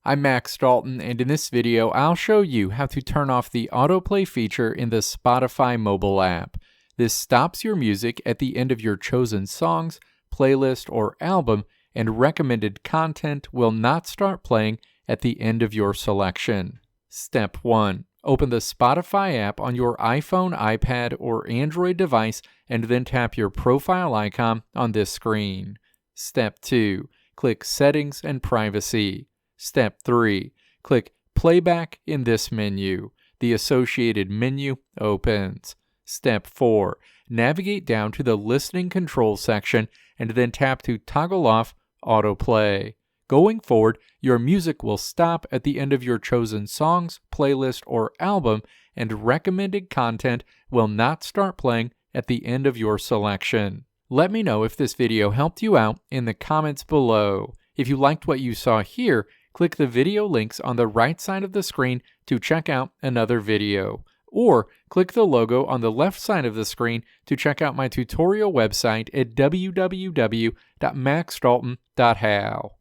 I'm Max Dalton, and in this video I'll show you how to turn off the autoplay feature in the Spotify mobile app. This stops your music at the end of your chosen songs, playlist, or album, and recommended content will not start playing at the end of your selection. Step 1. Open the Spotify app on your iPhone, iPad, or Android device and then tap your profile icon on this screen. Step 2. Click Settings and Privacy. Step 3. Click Playback in this menu. The associated menu opens. Step 4. Navigate down to the Listening Control section and then tap to toggle off Autoplay. Going forward, your music will stop at the end of your chosen songs, playlist, or album, and recommended content will not start playing at the end of your selection. Let me know if this video helped you out in the comments below. If you liked what you saw here, click the video links on the right side of the screen to check out another video. Or click the logo on the left side of the screen to check out my tutorial website at www.maxdalton.how.